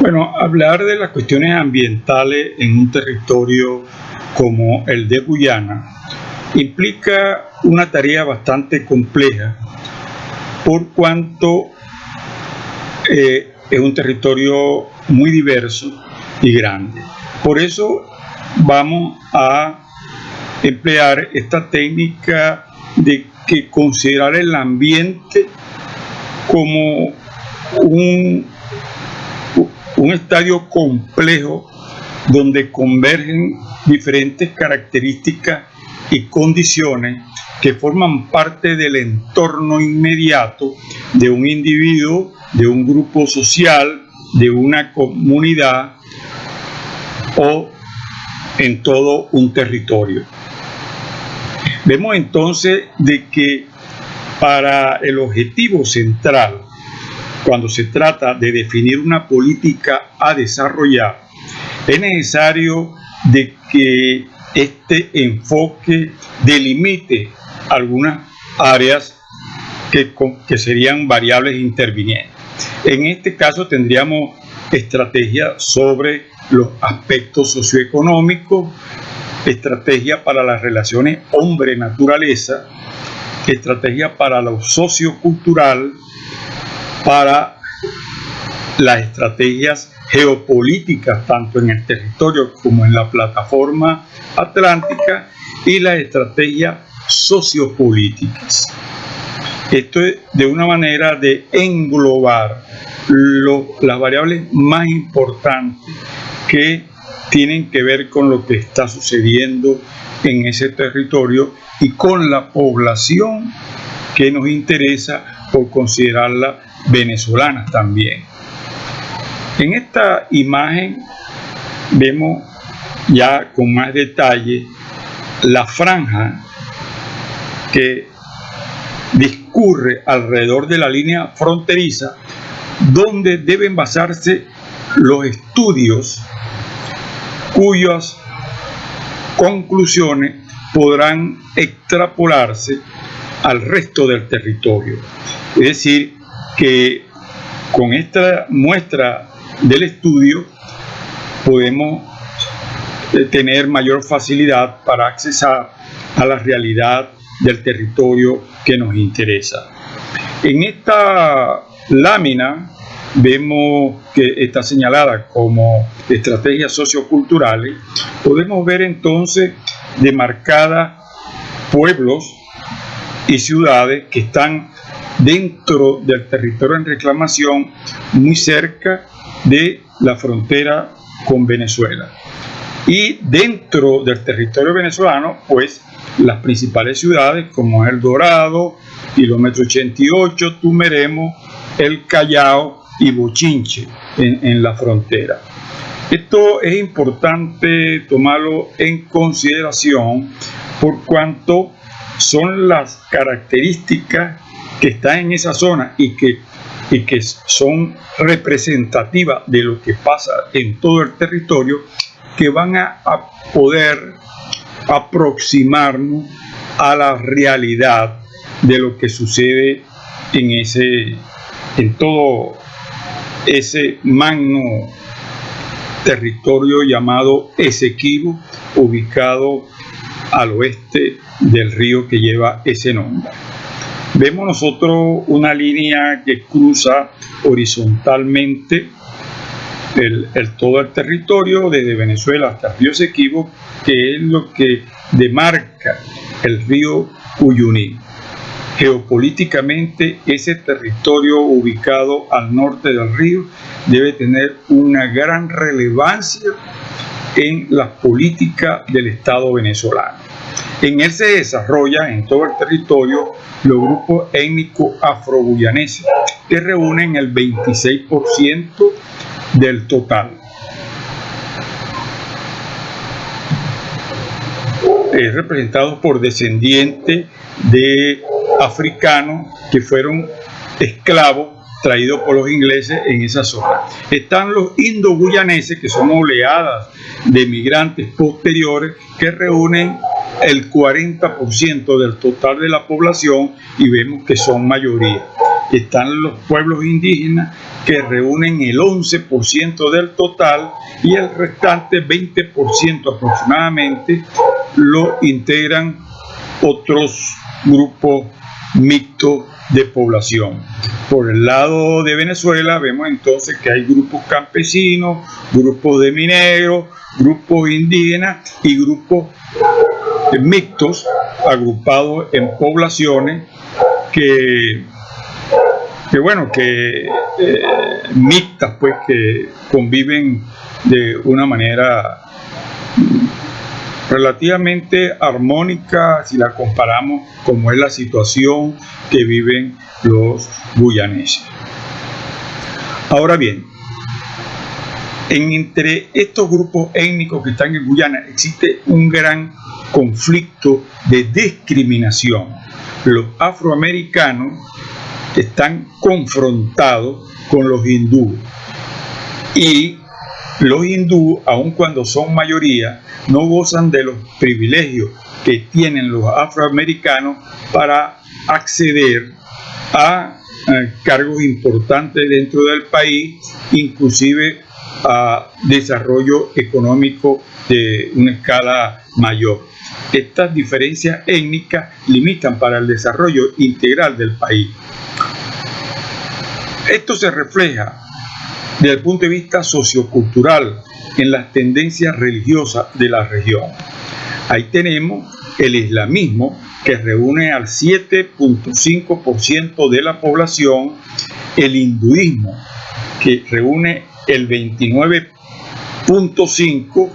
Bueno, hablar de las cuestiones ambientales en un territorio como el de Guyana implica una tarea bastante compleja por cuanto es un territorio muy diverso y grande. Por eso vamos a emplear esta técnica de que considerar el ambiente como un estadio complejo donde convergen diferentes características y condiciones que forman parte del entorno inmediato de un individuo, de un grupo social, de una comunidad o en todo un territorio. Vemos entonces de que para el objetivo central, cuando se trata de definir una política a desarrollar, es necesario de que este enfoque delimite algunas áreas que serían variables intervinientes. En este caso tendríamos estrategias sobre los aspectos socioeconómicos, estrategia para las relaciones hombre-naturaleza, estrategia para lo sociocultural, para las estrategias geopolíticas, tanto en el territorio como en la plataforma atlántica, y las estrategias sociopolíticas. Esto es de una manera de englobar las variables más importantes que tienen que ver con lo que está sucediendo en ese territorio y con la población que nos interesa por considerarla venezolana también. En esta imagen vemos ya con más detalle la franja que discurre alrededor de la línea fronteriza, donde deben basarse los estudios cuyas conclusiones podrán extrapolarse al resto del territorio. Es decir, que con esta muestra del estudio podemos tener mayor facilidad para accesar a la realidad del territorio que nos interesa. En esta lámina vemos que está señalada como estrategias socioculturales. Podemos ver entonces demarcadas pueblos y ciudades que están dentro del territorio en reclamación, muy cerca de la frontera con Venezuela. Y dentro del territorio venezolano, pues las principales ciudades como El Dorado, Kilómetro 88, Tumeremo, El Callao y Bochinche en la frontera. Esto es importante tomarlo en consideración por cuanto son las características que están en esa zona y que son representativas de lo que pasa en todo el territorio, que van a poder aproximarnos a la realidad de lo que sucede en todo ese magno territorio llamado Esequibo, ubicado al oeste del río que lleva ese nombre. Vemos nosotros una línea que cruza horizontalmente todo el territorio desde Venezuela hasta el río Esequibo, que es lo que demarca el río Uyuni. Geopolíticamente, ese territorio ubicado al norte del río debe tener una gran relevancia en la política del Estado venezolano. En él se desarrolla en todo el territorio los grupos étnicos afro-guyaneses, que reúnen el 26% del total. Es representado por descendientes de africanos que fueron esclavos traídos por los ingleses en esa zona. Están los indo-guyaneses, que son oleadas de migrantes posteriores que reúnen el 40% del total de la población y vemos que son mayoría. están los pueblos indígenas, que reúnen el 11% del total, y el restante 20% aproximadamente lo integran otros grupos mixtos de población. Por el lado de Venezuela vemos entonces que hay grupos campesinos, grupos de mineros, grupos indígenas y grupos mixtos agrupados en poblaciones que mixtas, pues, que conviven de una manera relativamente armónica si la comparamos como es la situación que viven los guyaneses. Ahora bien, entre estos grupos étnicos que están en Guyana existe un gran conflicto de discriminación. Los afroamericanos están confrontados con los hindúes, y los hindúes, aun cuando son mayoría, no gozan de los privilegios que tienen los afroamericanos para acceder a cargos importantes dentro del país, inclusive a desarrollo económico de una escala mayor. Estas diferencias étnicas limitan para el desarrollo integral del país. Esto se refleja desde el punto de vista sociocultural en las tendencias religiosas de la región. Ahí tenemos el islamismo, que reúne al 7.5% de la población, el hinduismo, que reúne el 29.5%,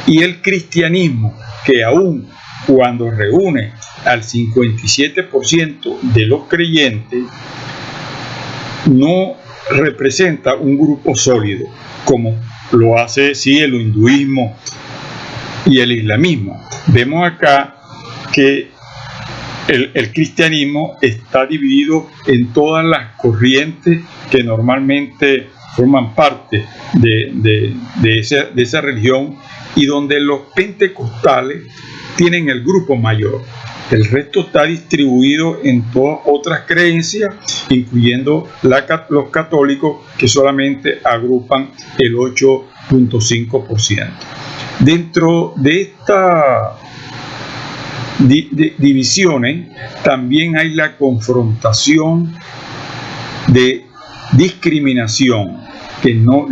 y el cristianismo, que aun cuando reúne al 57% de los creyentes, no representa un grupo sólido, como lo hace sí el hinduismo y el islamismo. Vemos acá que el cristianismo está dividido en todas las corrientes que normalmente forman parte de esa religión, y donde los pentecostales tienen el grupo mayor. El resto está distribuido en todas otras creencias, incluyendo los católicos, que solamente agrupan el 8.5%. Dentro de estas divisiones también hay la confrontación de discriminación, que no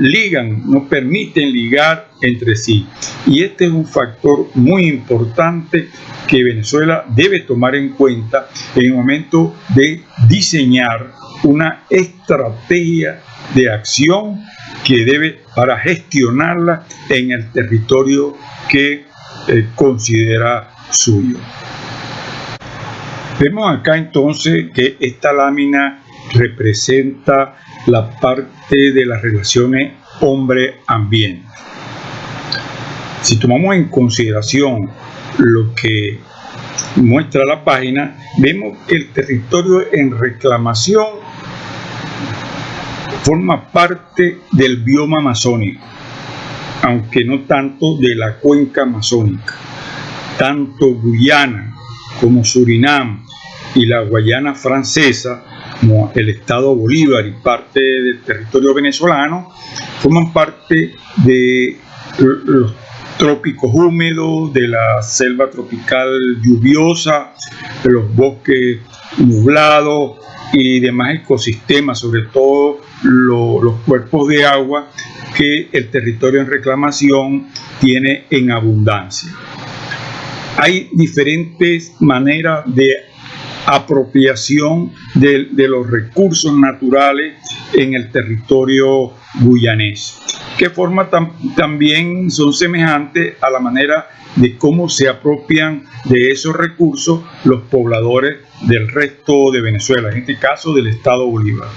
permiten ligar entre sí. Y este es un factor muy importante que Venezuela debe tomar en cuenta en el momento de diseñar una estrategia de acción que debe para gestionarla en el territorio que considera suyo. Vemos acá entonces que esta lámina representa la parte de las relaciones hombre-ambiente. Si tomamos en consideración lo que muestra la página, vemos que el territorio en reclamación forma parte del bioma amazónico, aunque no tanto de la cuenca amazónica. Tanto Guyana como Surinam y la Guayana Francesa, como el estado Bolívar y parte del territorio venezolano, forman parte de los trópicos húmedos, de la selva tropical lluviosa, de los bosques nublados y demás ecosistemas, sobre todo los cuerpos de agua que el territorio en reclamación tiene en abundancia. Hay diferentes maneras de apropiación de los recursos naturales en el territorio guyanés, que también son semejantes a la manera de cómo se apropian de esos recursos los pobladores del resto de Venezuela, en este caso del estado Bolívar.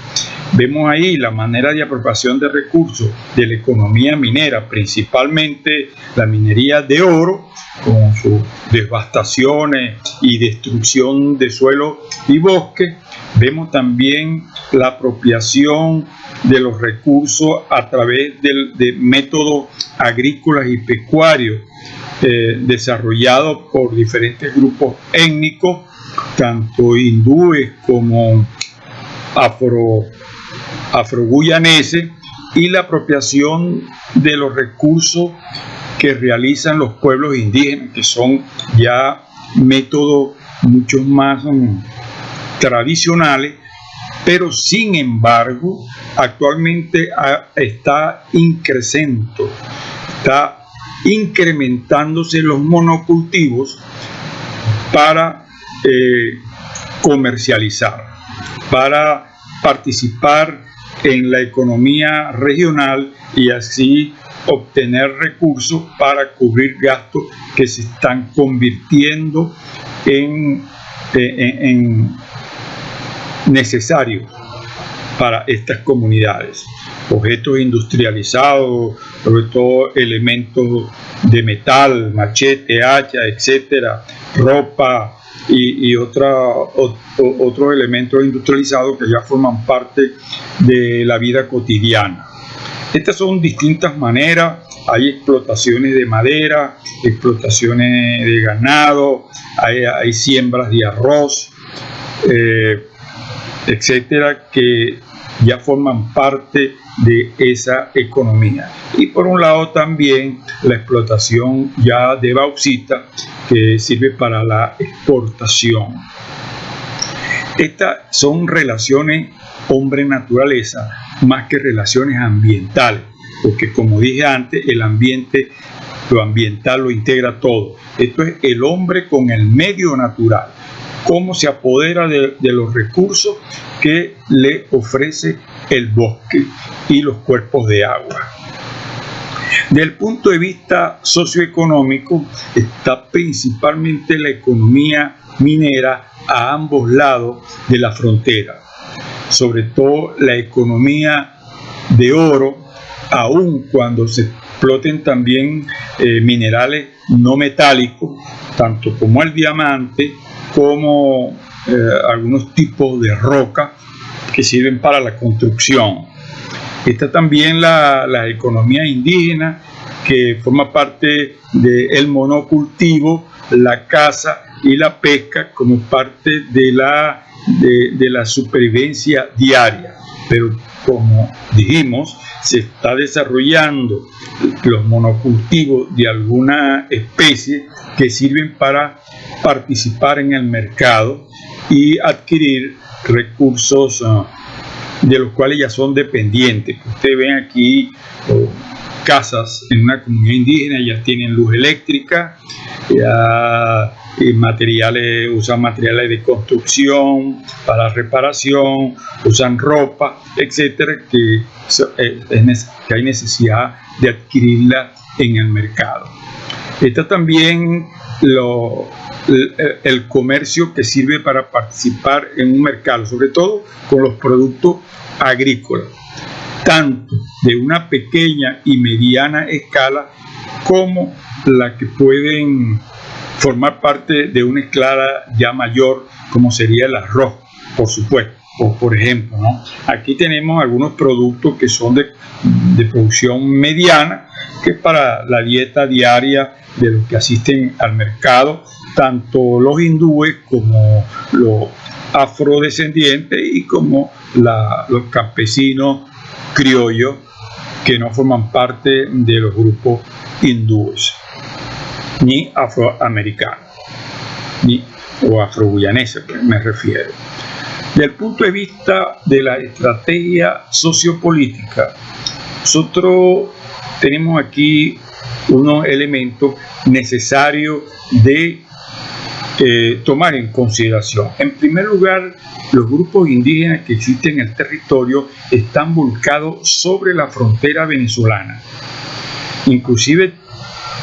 Vemos ahí la manera de apropiación de recursos de la economía minera, principalmente la minería de oro, con sus devastaciones y destrucción de suelo y bosque. Vemos también la apropiación de los recursos a través de métodos agrícolas y pecuarios desarrollados por diferentes grupos étnicos, tanto hindúes como afro-guyaneses y la apropiación de los recursos que realizan los pueblos indígenas, que son ya métodos mucho más tradicionales, pero sin embargo actualmente está incrementándose los monocultivos para comercializar, para participar en la economía regional y así obtener recursos para cubrir gastos que se están convirtiendo en necesarios para estas comunidades. Objetos industrializados, sobre todo elementos de metal, machete, hacha, etcétera, ropa y otros elementos industrializados que ya forman parte de la vida cotidiana. Estas son distintas maneras. Hay explotaciones de madera, explotaciones de ganado, hay siembras de arroz, etcétera, que ya forman parte de esa economía. Y por un lado también la explotación ya de bauxita, que sirve para la exportación. Estas son relaciones hombre-naturaleza más que relaciones ambientales, porque como dije antes, el ambiente, lo ambiental lo integra todo. Esto es el hombre con el medio natural, cómo se apodera de los recursos que le ofrece el bosque y los cuerpos de agua. Desde el punto de vista socioeconómico está principalmente la economía minera a ambos lados de la frontera, sobre todo la economía de oro, aun cuando se exploten también minerales no metálicos, tanto como el diamante, como algunos tipos de roca que sirven para la construcción. Está también la economía indígena, que forma parte del monocultivo, la caza y la pesca como parte de la supervivencia diaria. Pero como dijimos, se está desarrollando los monocultivos de alguna especie que sirven para participar en el mercado y adquirir recursos de los cuales ya son dependientes. Ustedes ven aquí casas en una comunidad indígena, ya tienen luz eléctrica, ya usan materiales de construcción para reparación, usan ropa, etcétera, que hay necesidad de adquirirla en el mercado. Está también el comercio, que sirve para participar en un mercado, sobre todo con los productos agrícolas, tanto de una pequeña y mediana escala como la que pueden formar parte de una escala ya mayor, como sería el arroz, por supuesto. O por ejemplo, ¿no? Aquí tenemos algunos productos que son de producción mediana, que es para la dieta diaria de los que asisten al mercado, tanto los hindúes como los afrodescendientes y como los campesinos criollos que no forman parte de los grupos hindúes ni afroamericanos o afroguyaneses, me refiero. Desde el punto de vista de la estrategia sociopolítica, nosotros tenemos aquí unos elementos necesarios de tomar en consideración. En primer lugar, los grupos indígenas que existen en el territorio están volcados sobre la frontera venezolana. Inclusive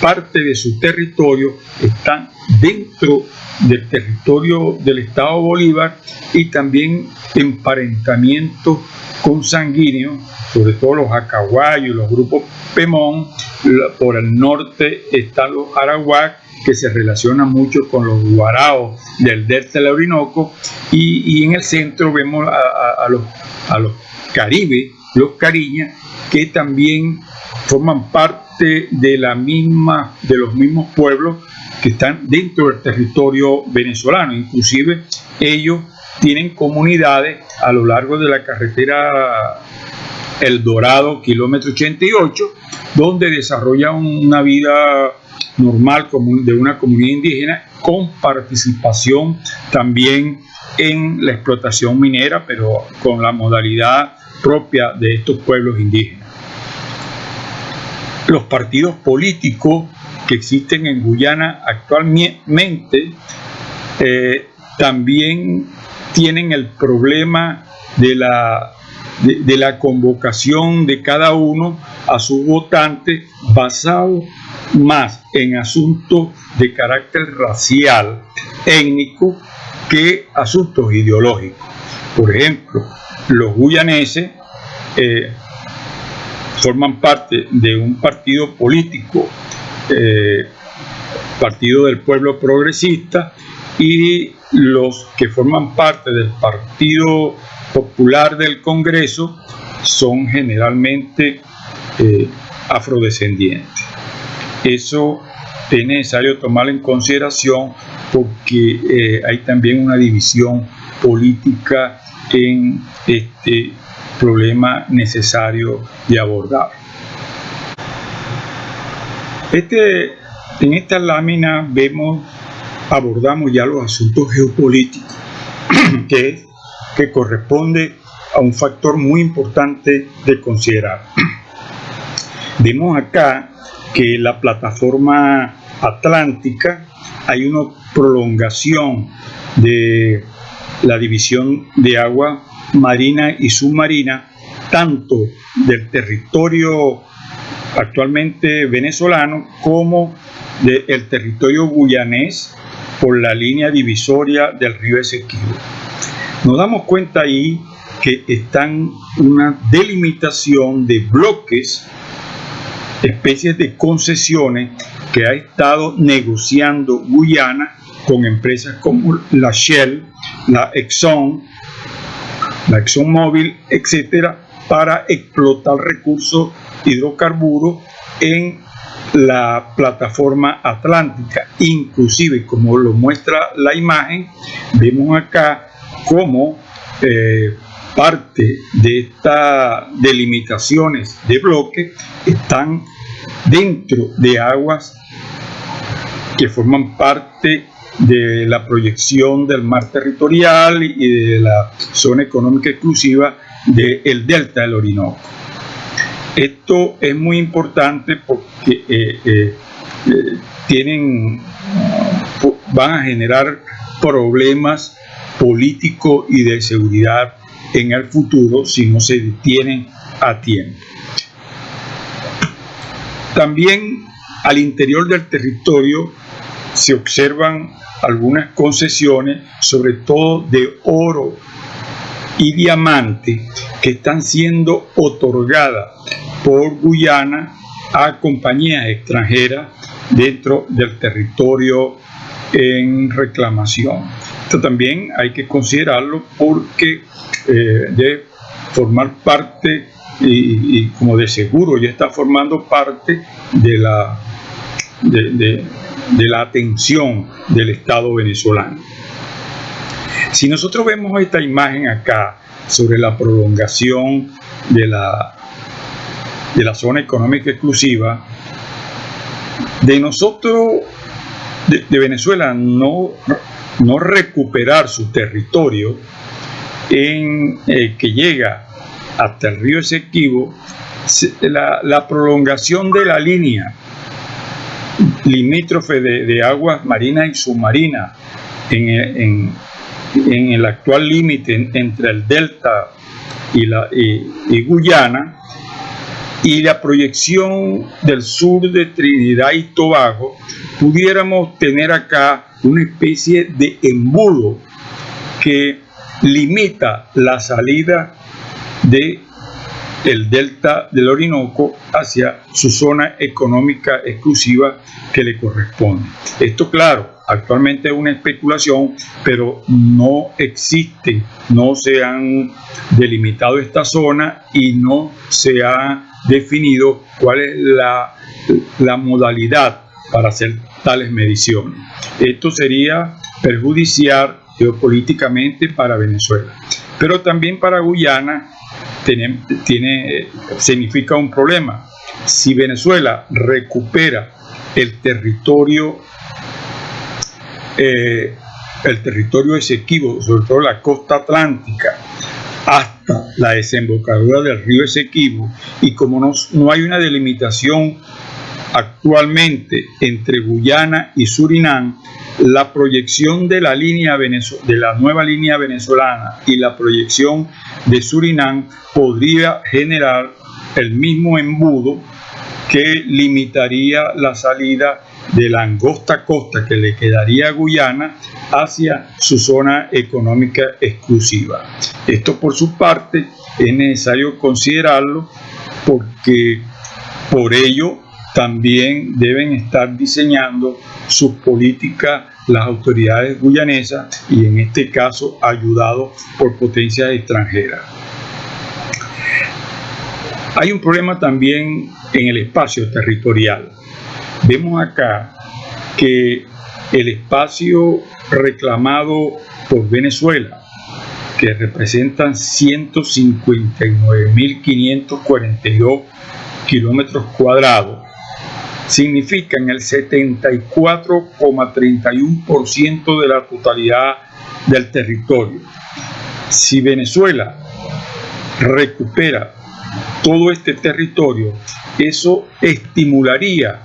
parte de su territorio están dentro del territorio del Estado Bolívar y también emparentamientos consanguíneos, sobre todo los acahuayos, los grupos Pemón. Por el norte están los arawak, que se relacionan mucho con los guaraos del delta del Orinoco, y en el centro vemos a los caribes, los cariñas, que también forman parte de los mismos pueblos que están dentro del territorio venezolano. Inclusive ellos tienen comunidades a lo largo de la carretera El Dorado, kilómetro 88, donde desarrollan una vida normal de una comunidad indígena, con participación también en la explotación minera, pero con la modalidad propia de estos pueblos indígenas. Los partidos políticos que existen en Guyana actualmente también tienen el problema de la convocación de cada uno a sus votantes, basado más en asuntos de carácter racial, étnico, que asuntos ideológicos. Por ejemplo, los guyaneses forman parte de un partido político, Partido del Pueblo Progresista, y los que forman parte del Partido Popular del Congreso son generalmente afrodescendientes. Eso es necesario tomarlo en consideración, porque hay también una división política en este problema necesario de abordar. En esta lámina abordamos ya los asuntos geopolíticos, que corresponde a un factor muy importante de considerar. Vemos acá que la plataforma atlántica, hay una prolongación de la división de agua marina y submarina, tanto del territorio actualmente venezolano como del territorio guyanés, por la línea divisoria del río Esequibo. Nos damos cuenta ahí que están una delimitación de bloques, especies de concesiones que ha estado negociando Guyana con empresas como la Shell, la ExxonMobil, etcétera, para explotar recursos hidrocarburos en la plataforma atlántica. Inclusive, como lo muestra la imagen, vemos acá cómo parte de estas delimitaciones de bloques están dentro de aguas que forman parte de la proyección del mar territorial y de la zona económica exclusiva del delta del Orinoco. Esto es muy importante porque van a generar problemas políticos y de seguridad en el futuro si no se detienen a tiempo. También al interior del territorio se observan algunas concesiones, sobre todo de oro y diamante, que están siendo otorgadas por Guyana a compañías extranjeras dentro del territorio en reclamación. Esto también hay que considerarlo, porque debe formar parte, y como de seguro ya está formando parte de la atención del Estado venezolano. Si nosotros vemos esta imagen acá sobre la prolongación de la zona económica exclusiva, de nosotros, de Venezuela, no recuperar su territorio que llega hasta el río Esequibo, la prolongación de la línea limítrofe de aguas marinas y submarinas en el actual límite entre el delta y Guyana, y la proyección del sur de Trinidad y Tobago, pudiéramos tener acá una especie de embudo que limita la salida del delta del Orinoco hacia su zona económica exclusiva que le corresponde. Esto, claro, actualmente es una especulación, pero no existe, no se han delimitado esta zona y no se ha definido cuál es la modalidad para hacer tales mediciones. Esto sería perjudiciar geopolíticamente para Venezuela. Pero también para Guyana significa un problema. Si Venezuela recupera el territorio Esequibo, sobre todo la costa atlántica, hasta la desembocadura del río Esequibo, y como no hay una delimitación actualmente entre Guyana y Surinam, la proyección de la nueva línea venezolana y la proyección de Surinam podría generar el mismo embudo que limitaría la salida de la angosta costa que le quedaría a Guyana hacia su zona económica exclusiva. Esto, por su parte, es necesario considerarlo, porque por ello también deben estar diseñando sus políticas las autoridades guyanesas, y en este caso ayudados por potencias extranjeras. Hay un problema también en el espacio territorial. Vemos acá que el espacio reclamado por Venezuela, que representan 159.542 kilómetros cuadrados, significan el 74,31% de la totalidad del territorio. Si Venezuela recupera todo este territorio, eso estimularía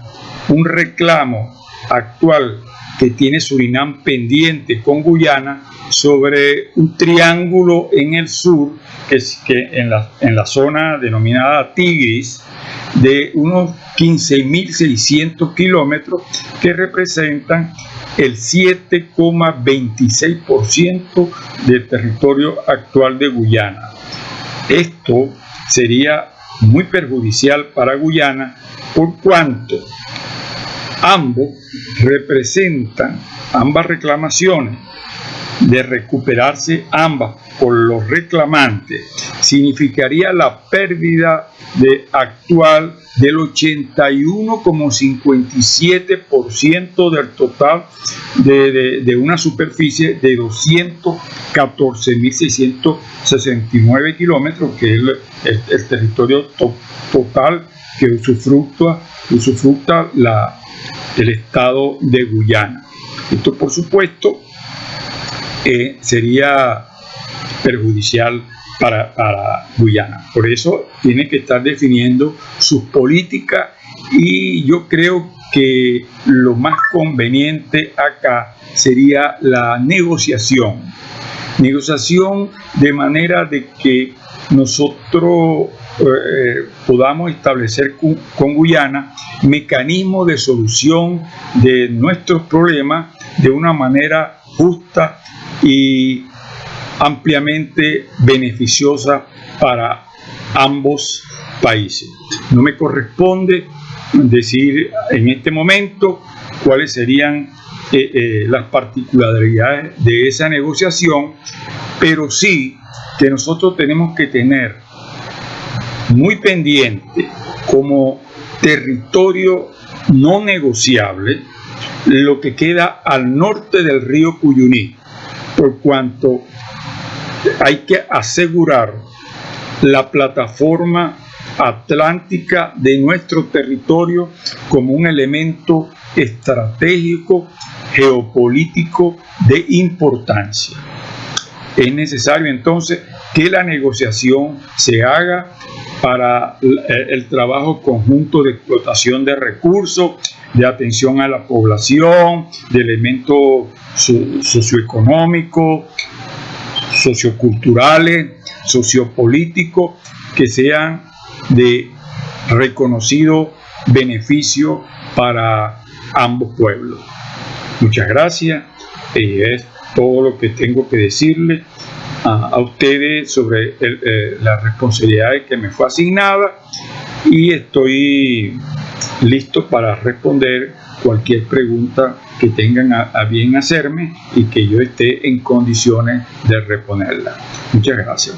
un reclamo actual que tiene Surinam pendiente con Guyana sobre un triángulo en el sur, que en la zona denominada Tigris, de unos 15.600 kilómetros, que representan el 7,26% del territorio actual de Guyana. Esto sería muy perjudicial para Guyana, por cuanto ambas reclamaciones, de recuperarse ambas por los reclamantes, significaría la pérdida actual del 81,57% del total de una superficie de 214.669 kilómetros, que es el territorio total que usufructa el estado de Guyana. Esto, por supuesto, sería perjudicial para Guyana. Por eso tiene que estar definiendo sus políticas, y yo creo que lo más conveniente acá sería la negociación de manera de que nosotros podamos establecer con Guyana mecanismos de solución de nuestros problemas de una manera justa y ampliamente beneficiosa para ambos países. No me corresponde decir en este momento cuáles serían las particularidades de esa negociación, pero sí que nosotros tenemos que tener muy pendiente como territorio no negociable lo que queda al norte del río Cuyuní, por cuanto hay que asegurar la plataforma atlántica de nuestro territorio como un elemento estratégico geopolítico de importancia. Es necesario entonces que la negociación se haga para el trabajo conjunto de explotación de recursos, de atención a la población, de elementos socioeconómicos, socioculturales, sociopolíticos, que sean de reconocido beneficio para ambos pueblos. Muchas gracias. Es todo lo que tengo que decirle a ustedes sobre las responsabilidades que me fue asignada, y estoy listo para responder cualquier pregunta que tengan a bien hacerme y que yo esté en condiciones de responderla. Muchas gracias.